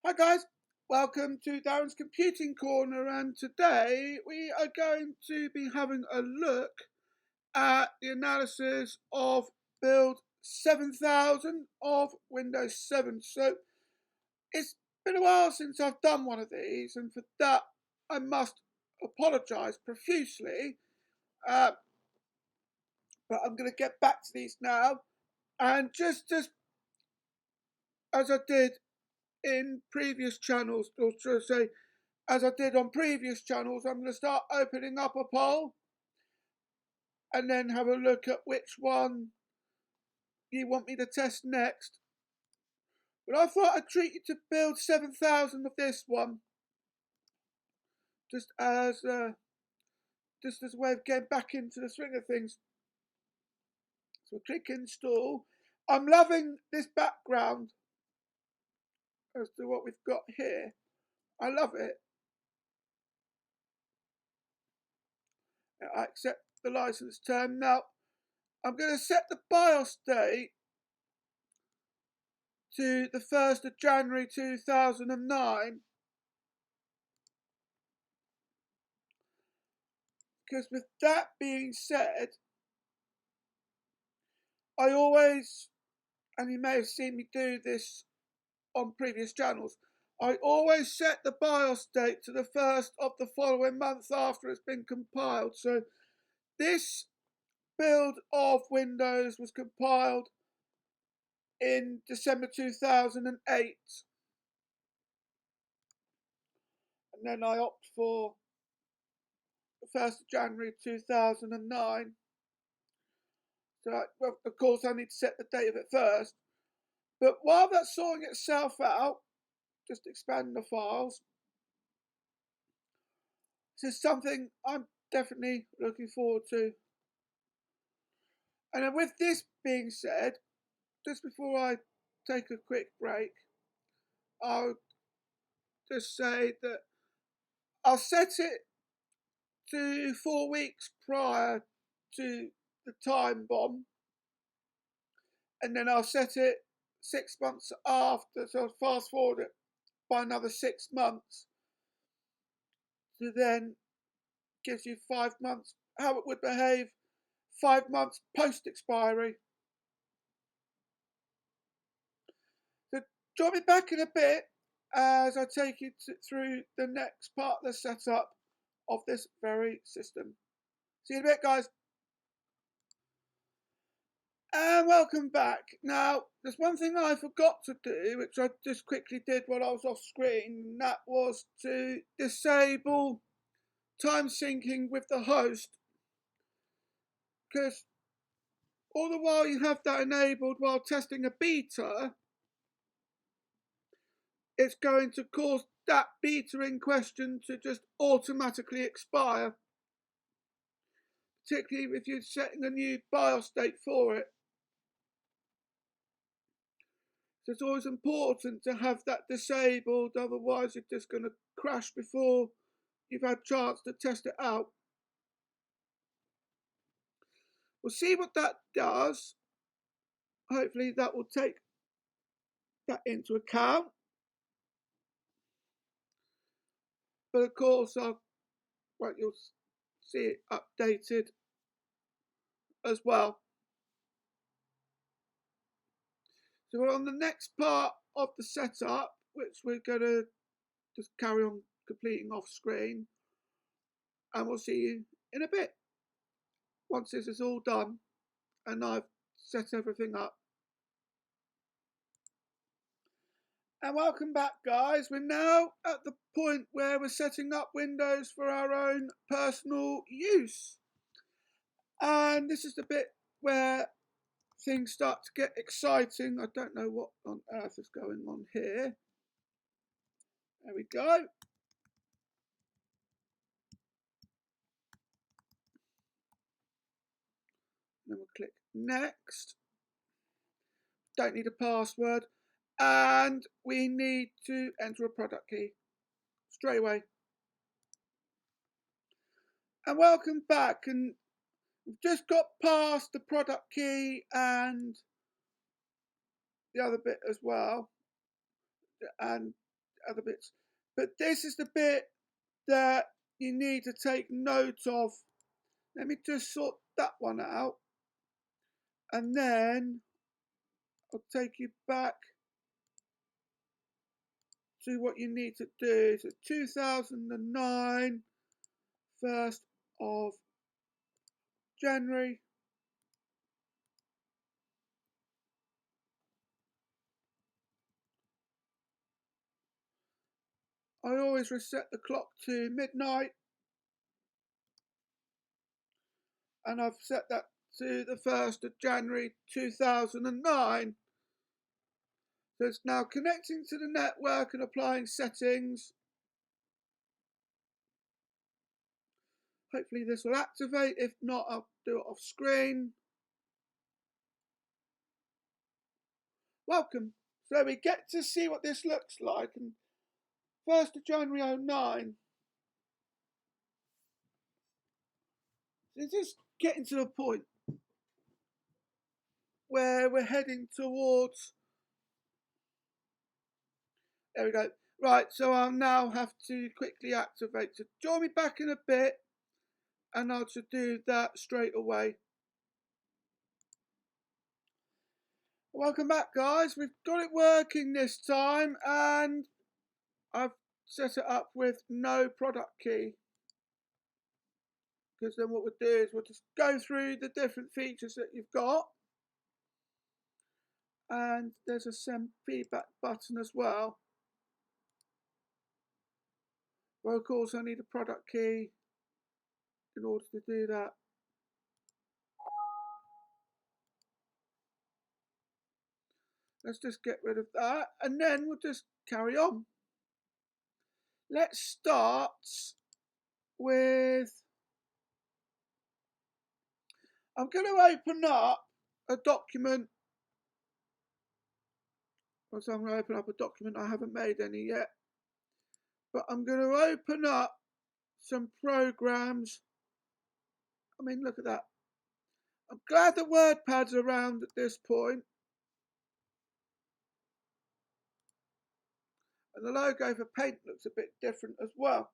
Hi guys, welcome to Darren's Computing Corner, and today we are going to be having a look at the analysis of build 7000 of Windows 7. So it's been a while since I've done one of these, and for that I must apologise profusely, but I'm going to get back to these now, and just as I did in previous channels, or should I say, as I did on previous channels, I'm going to start opening up a poll and then have a look at which one you want me to test next. But I thought I'd treat you to build 7000 of this one, just as a way of getting back into the swing of things. So click install. I'm loving this background as to what we've got here. I love it. I accept the license term. Now I'm going to set the BIOS date to the 1st of January 2009, because with that being said, I always, and you may have seen me do this on previous channels, I always set the BIOS date to the 1st of the following month after it's been compiled. So this build of Windows was compiled in December 2008, and then I opt for the 1st of January 2009. So, well, of course, I need to set the date of it first. But while that's sorting itself out, just expand the files. This is something I'm definitely looking forward to. And with this being said, just before I take a quick break, I'll just say that I'll set it to 4 weeks prior to the time bomb, and then I'll set it 6 months after, so I'll fast forward it by another 6 months, to then gives you 5 months how it would behave 5 months post expiry. So join me back in a bit as I take you through the next part of the setup of this very system. See you in a bit, guys. And welcome back. Now, there's one thing I forgot to do, which I just quickly did while I was off screen, and that was to disable time syncing with the host, because all the while you have that enabled while testing a beta, it's going to cause that beta in question to just automatically expire, particularly if you're setting a new BIOS date for it. So it's always important to have that disabled, otherwise you're just going to crash before you've had a chance to test it out. We'll see what that does. Hopefully that will take that into account. But of course, you'll see it updated as well. So we're on the next part of the setup, which we're going to just carry on completing off screen, and we'll see you in a bit once this is all done and I've set everything up. And welcome back, guys. We're now at the point where we're setting up Windows for our own personal use, and this is the bit where things start to get exciting. I don't know what on earth is going on here. There we go. Then we'll click next. Don't need a password, and we need to enter a product key straight away. And welcome back, and we've just got past the product key and the other bit as well, and other bits. But this is the bit that you need to take note of. Let me just sort that one out. And then I'll take you back to what you need to do. So 2009, 1st of January. I always reset the clock to midnight, and I've set that to the 1st of January 2009. So it's now connecting to the network and applying settings. Hopefully this will activate. If not, I'll do it off screen. Welcome. So we get to see what this looks like. And 1st of January 09. It's just getting to the point where we're heading towards. There we go. Right, so I'll now have to quickly activate. So join me back in a bit, and I'll just do that straight away. Welcome back, guys. We've got it working this time, and I've set it up with no product key. Because then what we'll do is we'll just go through the different features that you've got. And there's a send feedback button as well. Well, of course, I need a product key in order to do that. Let's just get rid of that, and then we'll just carry on. Let's start with, I'm going to open up a document. So I'm going to open up a document. I haven't made any yet. But I'm going to open up some programs. I mean, look at that. I'm glad the WordPad's around at this point. And the logo for Paint looks a bit different as well.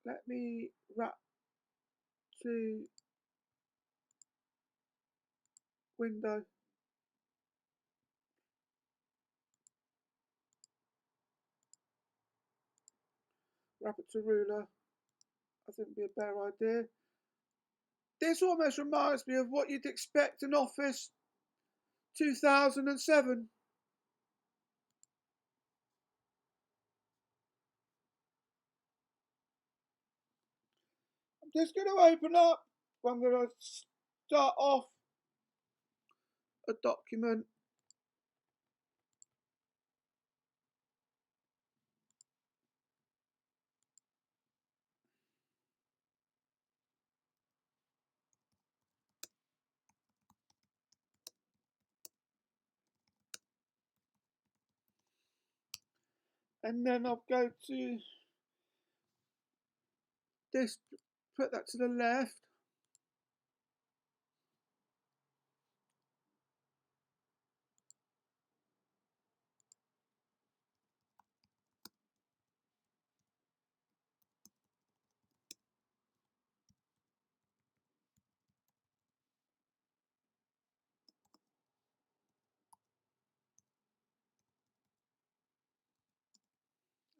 Let me wrap to window. Wrap it to ruler. I think would be a better idea. This almost reminds me of what you'd expect in Office 2007. I'm just going to open up. I'm going to start off a document. And then I'll go to this, put that to the left.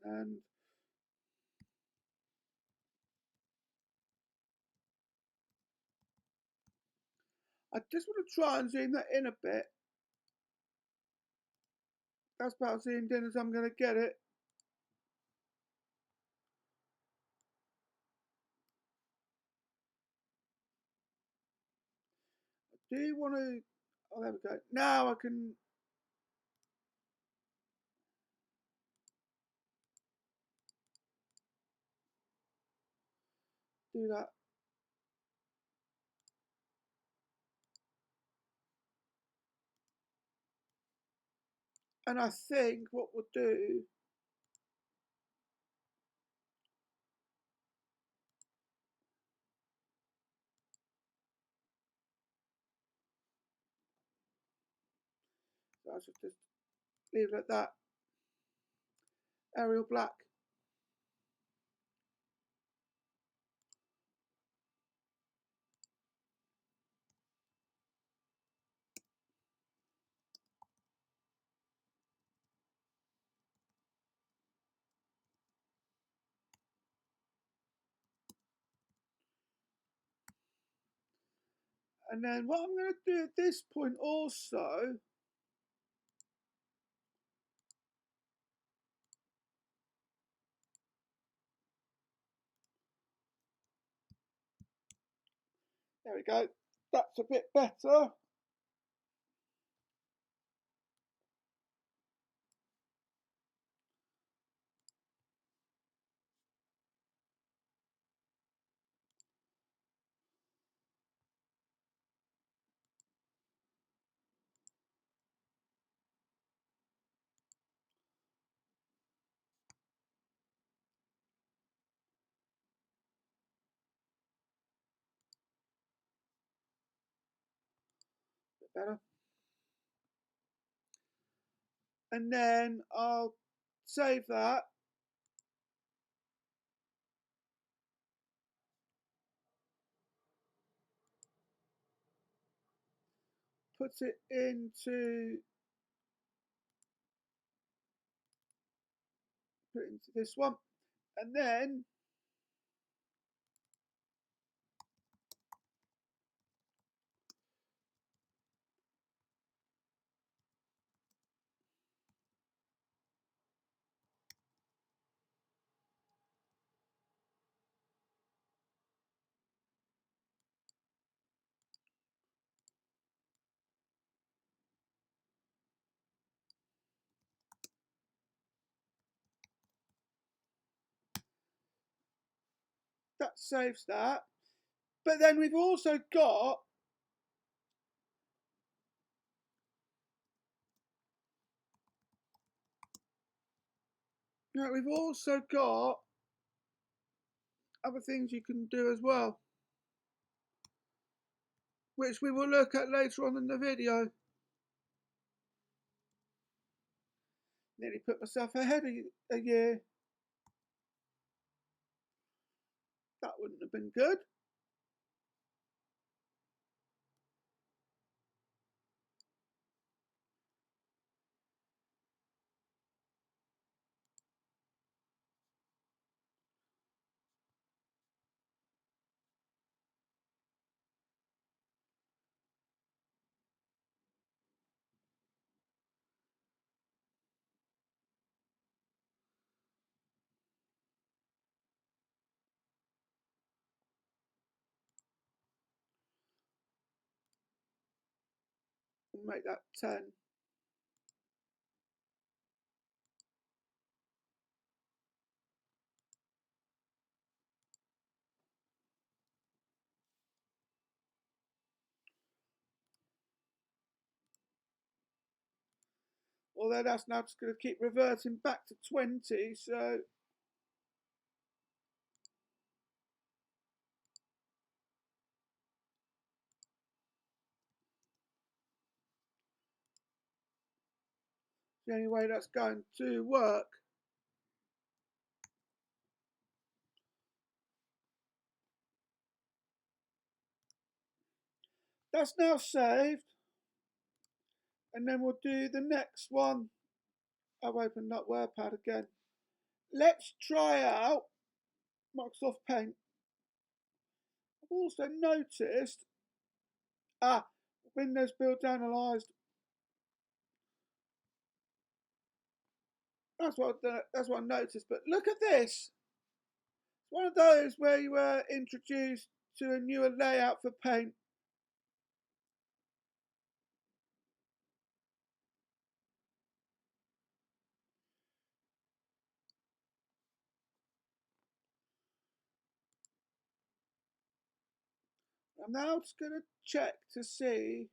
And I just want to try and zoom that in a bit. That's about zoomed in as I'm going to get it. I do want to, oh, there we go. Now I can do that. And I think what we'll do, So I should just leave it at that. Arial black. And then what I'm going to do at this point also, there we go, that's a bit better. Bit better. And then I'll save that. Put it into this one, and then that saves that. But then we've also got other things you can do as well, which we will look at later on in the video. Nearly put myself ahead a year. That wouldn't have been good. We'll make that 10. Although that's now just going to keep reverting back to 20, so the only way that's going to work. That's now saved, and then we'll do the next one. I've opened up WordPad again. Let's try out Microsoft Paint. I've also noticed, Windows build analyzed. That's what I noticed. But look at this. It's one of those where you were introduced to a newer layout for Paint. I'm now just going to check to see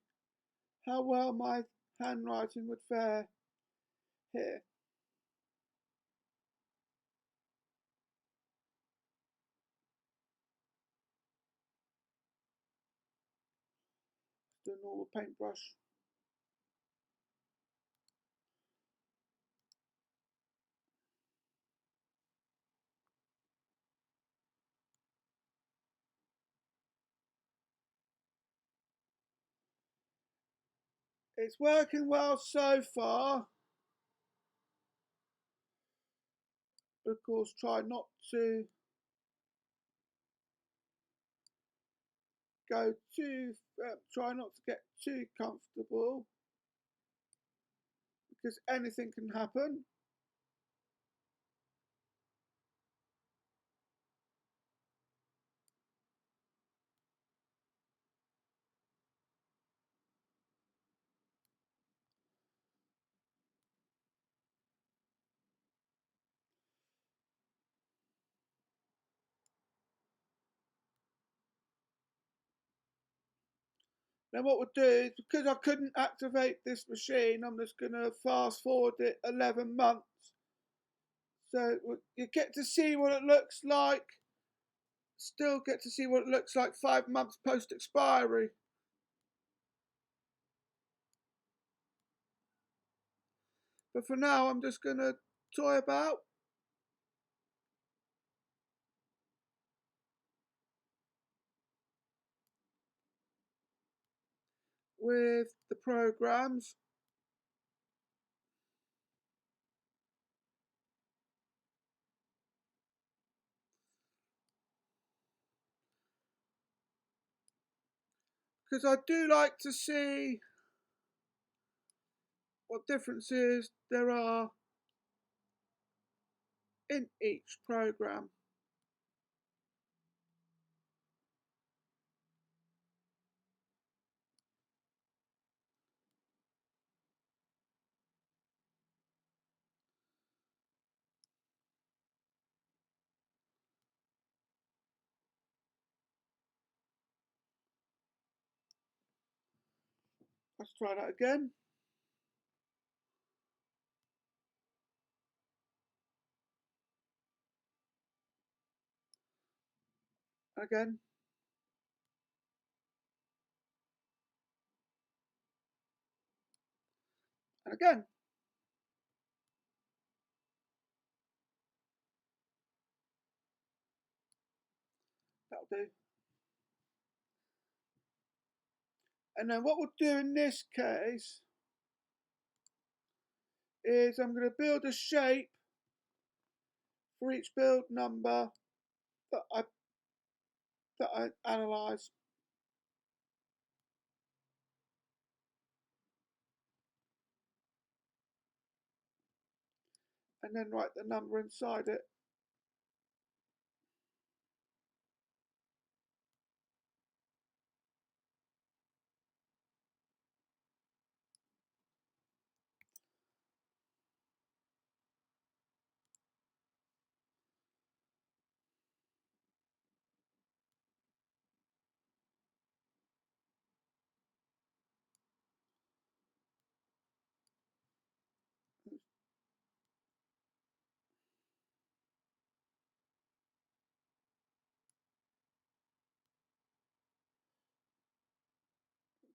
how well my handwriting would fare here. Do a normal paintbrush. It's working well so far. Of course, try not to go too, try not to get too comfortable because anything can happen. Then what we'll do is, because I couldn't activate this machine, I'm just going to fast forward it 11 months. So you get to see what it looks like, still get to see what it looks like 5 months post expiry. But for now, I'm just going to toy about with the programs. Because I do like to see what differences there are in each program. Let's try that again. Again. And again. That'll do. And then what we'll do in this case is I'm going to build a shape for each build number that I analyze. And then write the number inside it.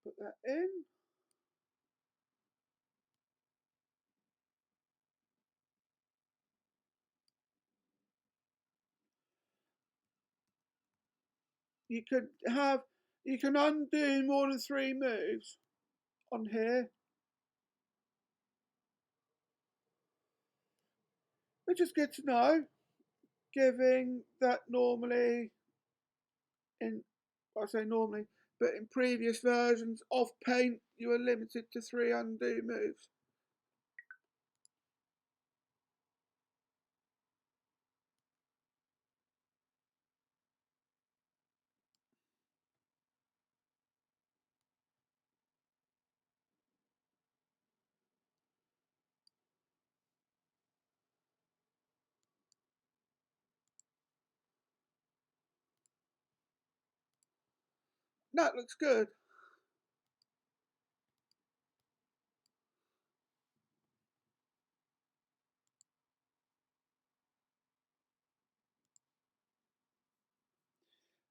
Put that in. You can undo more than 3 moves on here, which is good to know, given that normally I say normally, but in previous versions of Paint, you were limited to 3 undo moves. That looks good.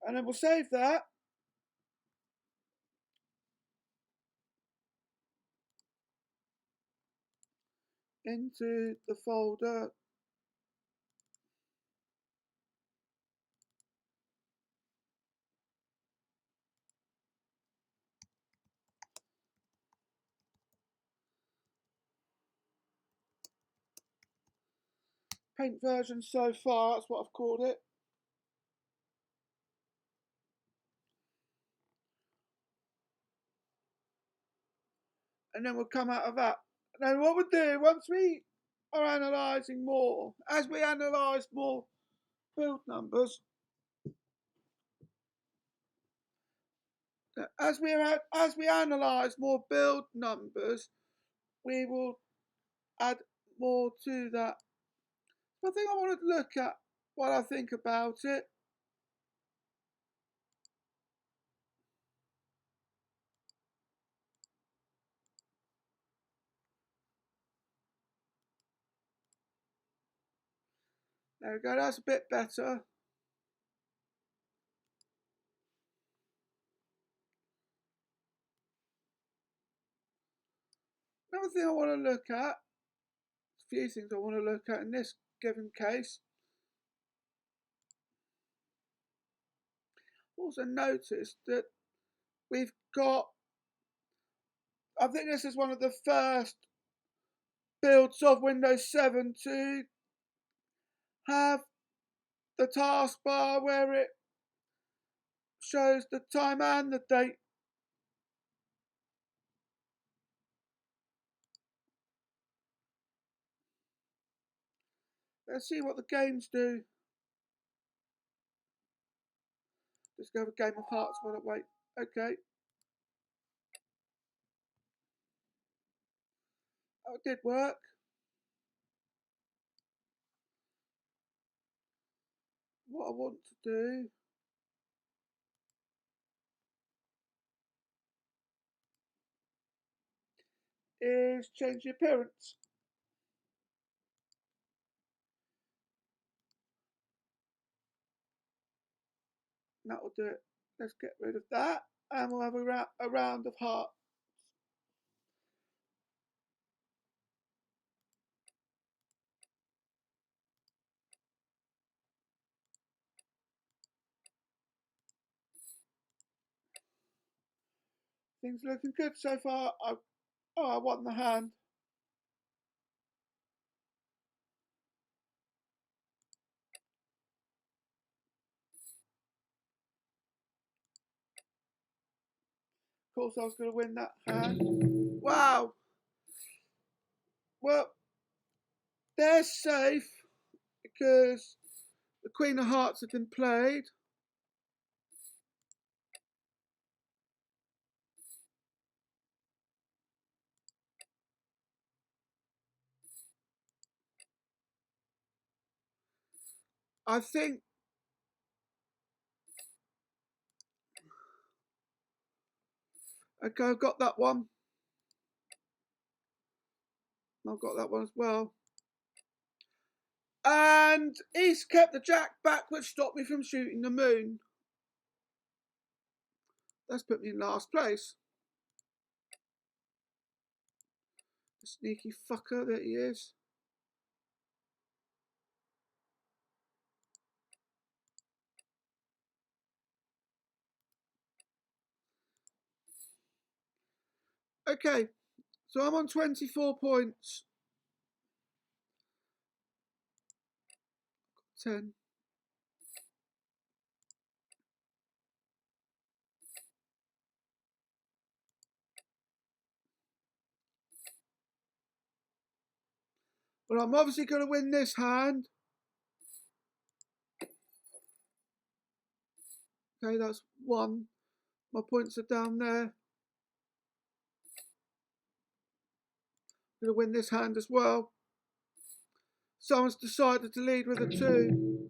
And then we'll save that. Into the folder paint version so far, that's what I've called it. And then we'll come out of that. Now what we'll do, once we are analysing more, as we analyse more build numbers, as we analyse more build numbers, we will add more to that. I think I want to look at what I think about it. There we go, that's a bit better. Another thing I want to look at, a few things I want to look at in this given case. Also noticed that we've got, I think this is one of the first builds of Windows 7 to have the taskbar where it shows the time and the date. Let's see what the games do. Let's go with Game of Hearts while I wait. Okay. Oh, it did work. What I want to do is change the appearance. That will do it. Let's get rid of that, and we'll have a round of hearts. Things are looking good so far. I won the hand. Of course, I was going to win that hand. Wow. Well, they're safe because the Queen of Hearts have been played. I think okay, I've got that one. I've got that one as well. And he's kept the jack back, which stopped me from shooting the moon. That's put me in last place. The sneaky fucker that he is. Okay, so I'm on 24 points. 10. Well, I'm obviously going to win this hand. Okay, that's 1. My points are down there. I'm going to win this hand as well. Someone's decided to lead with a 2.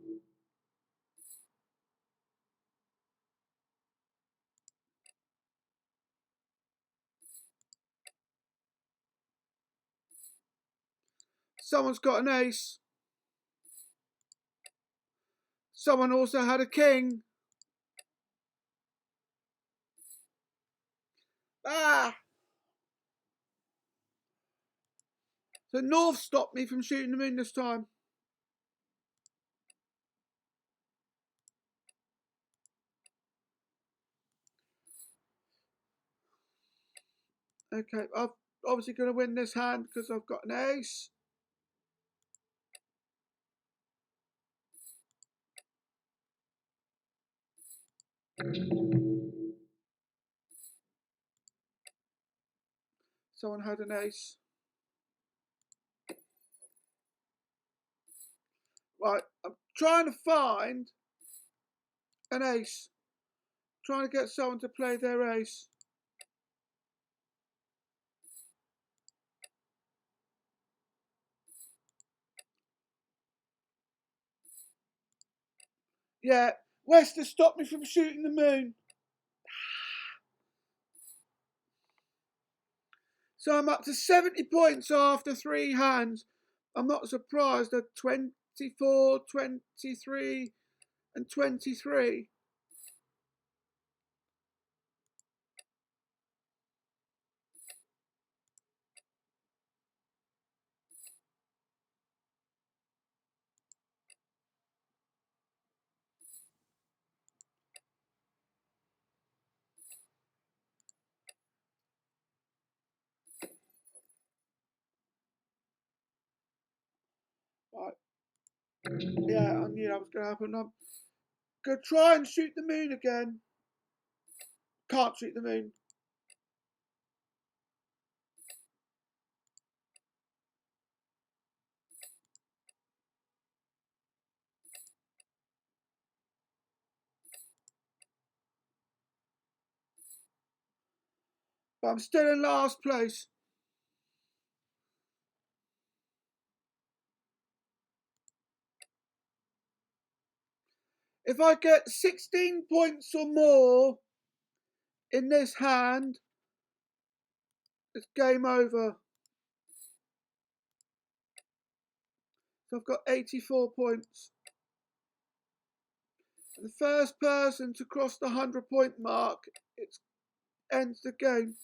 Someone's got an ace. Someone also had a king. Ah! So North stopped me from shooting the moon this time. Okay, I'm obviously going to win this hand because I've got an ace. Someone had an ace. Right, I'm trying to find an ace. Trying to get someone to play their ace. Yeah, West has stopped me from shooting the moon. So I'm up to 70 points after 3 hands. I'm not surprised at 24, 23 and 23. Right. Yeah, I knew that was going to happen. I'm going to try and shoot the moon again. Can't shoot the moon. But I'm still in last place. If I get 16 points or more in this hand, it's game over. So I've got 84 points. And the first person to cross the 100-point mark, it ends the game.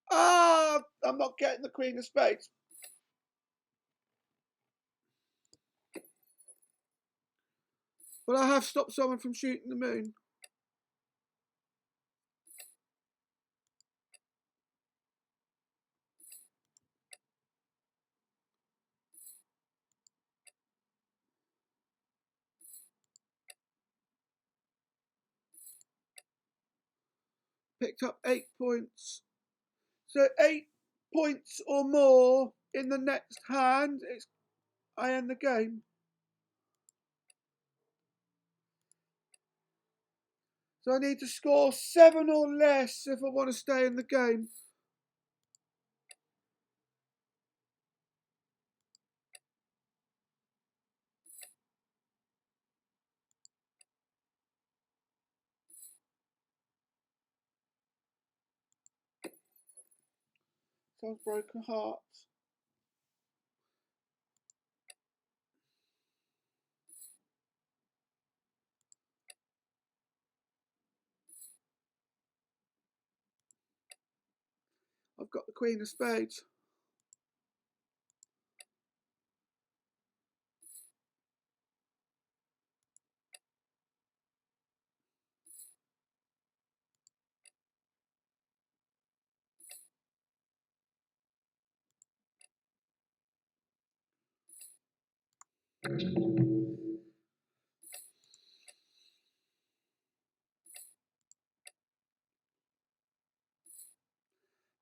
Ah, I'm not getting the Queen of Spades. But I have stopped someone from shooting the moon. Picked up 8 points. So 8 points or more in the next hand, I end the game. So I need to score 7 or less if I want to stay in the game. So I've broken hearts. I've got the Queen of Spades.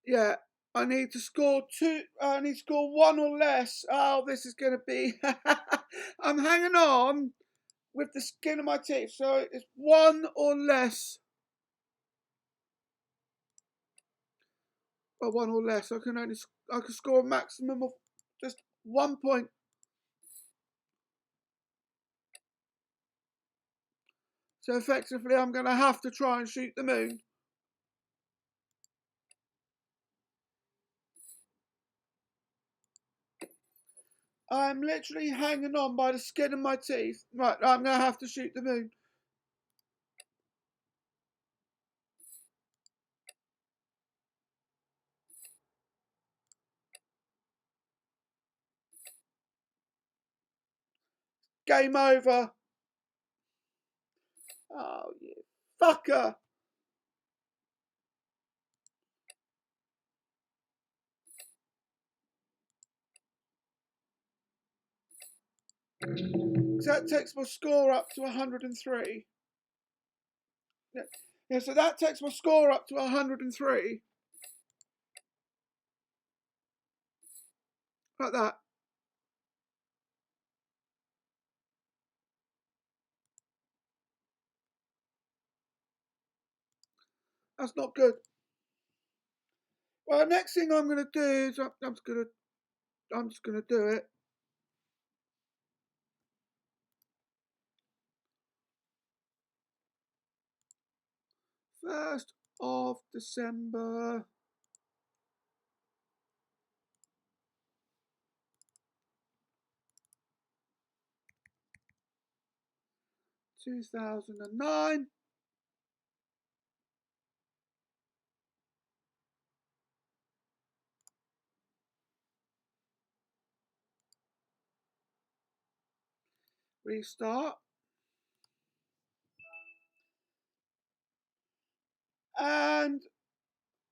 Yeah, I need to score 2. I need to score 1 or less. Oh, this is going to be. I'm hanging on with the skin of my teeth. So it's 1 or less. Well, 1 or less. I can score a maximum of just 1 point. So effectively, I'm going to have to try and shoot the moon. I'm literally hanging on by the skin of my teeth. Right, I'm going to have to shoot the moon. Game over. Oh, you fucker. So that takes my score up to 103. Yeah, so that takes my score up to 103. Like that. That's not good. Well, the next thing I'm going to do is I'm just going to do it. First of December 2009. Restart. And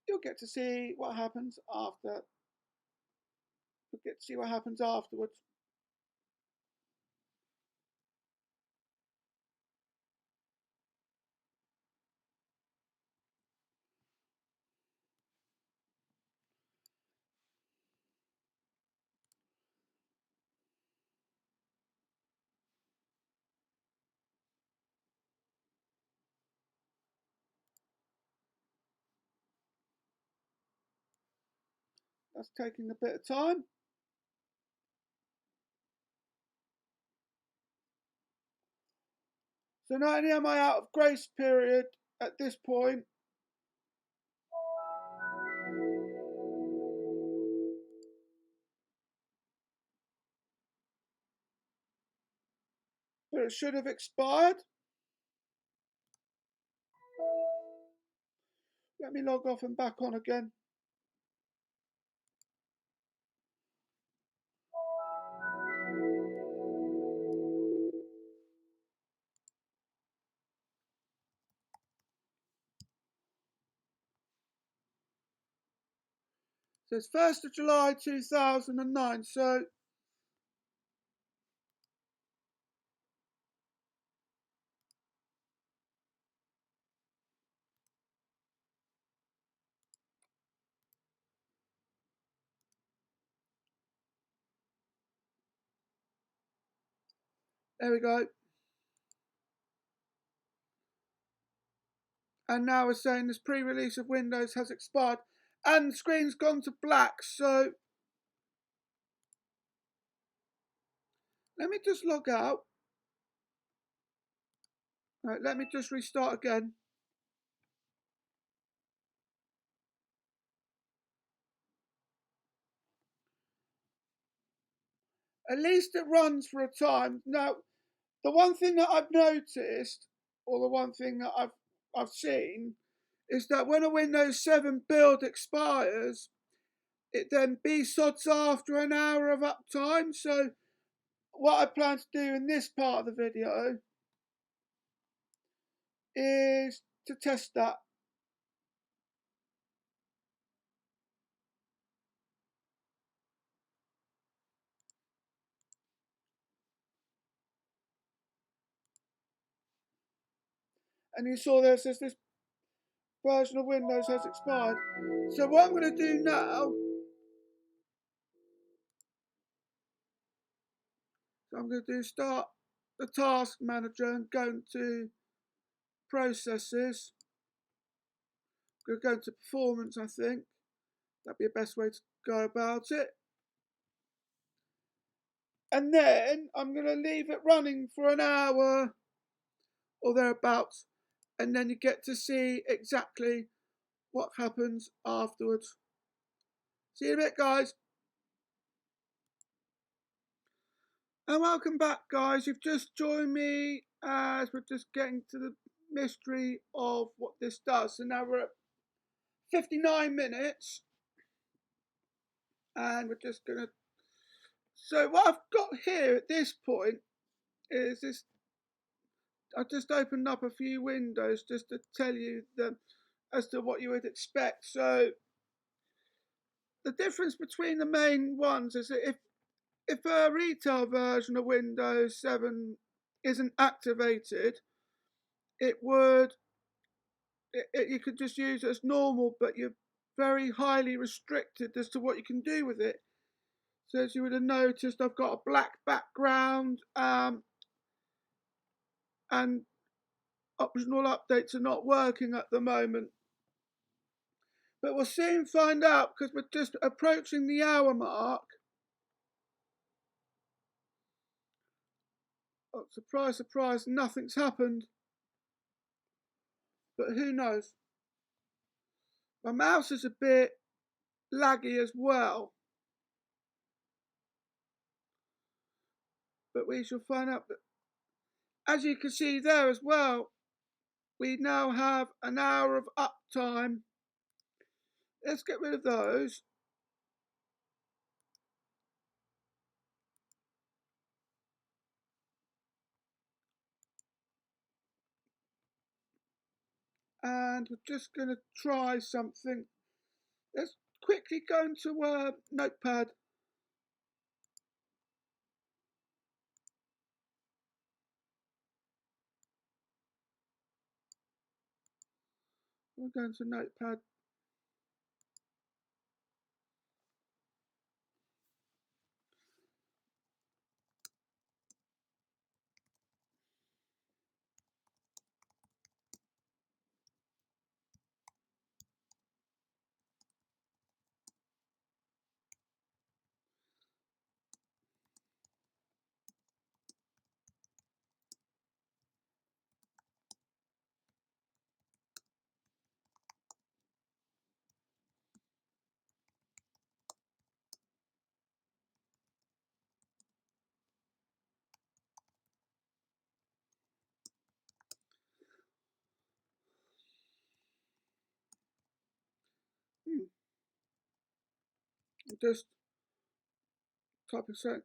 you'll get to see what happens after. You'll get to see what happens afterwards. That's taking a bit of time. So not only am I out of grace period at this point, but it should have expired. Let me log off and back on again. So it's 1st of July 2009. So there we go. And now we're saying this pre-release of Windows has expired and the screen's gone to black. So let me just log out. Right, let me just restart again. At least it runs for a time. Now, the one thing that I've noticed, or the one thing that I've seen, is that when a Windows 7 build expires, it then besods after an hour of uptime. So what I plan to do in this part of the video is to test that. And you saw there, it says this version of Windows has expired. So what I'm going to do now, so I'm going to do start the task manager and go into processes. I'm going to go into performance, I think. That'd be the best way to go about it. And then I'm going to leave it running for an hour or thereabouts. And then you get to see exactly what happens afterwards. See you in a bit, guys. And welcome back, guys. You've just joined me as we're just getting to the mystery of what this does. So now we're at 59 minutes. And we're just going to... So what I've got here at this point is this I just opened up a few windows just to tell you as to what you would expect. So the difference between the main ones is that if a retail version of Windows 7 isn't activated, it would you could just use it as normal, but you're very highly restricted as to what you can do with it. So as you would have noticed, I've got a black background, and optional updates are not working at the moment. But we'll soon find out because we're just approaching the hour mark. Oh, surprise, surprise, nothing's happened. But who knows? My mouse is a bit laggy as well. But we shall find out. But as you can see there as well, we now have an hour of uptime. Let's get rid of those. And we're just going to try something. Let's quickly go into Notepad. We're going to Notepad. Just type in something.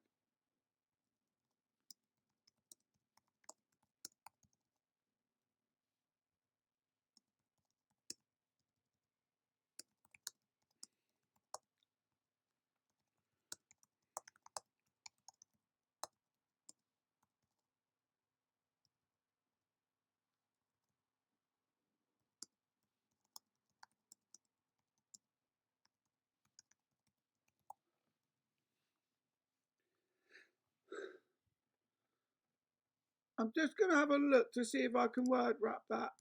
I'm just going to have a look to see if I can word wrap that.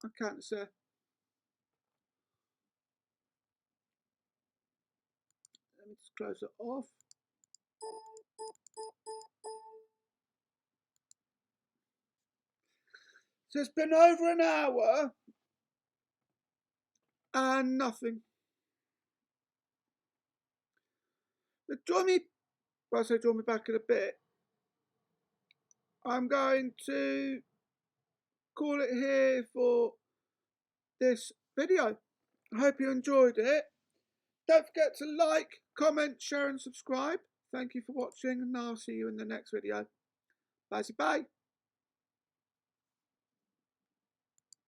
I can't say. Let me just close it off. So it's been over an hour and nothing. But draw me back in a bit. I'm going to call it here for this video. I hope you enjoyed it. Don't forget to like, comment, share and subscribe. Thank you for watching and I'll see you in the next video. Bye bye.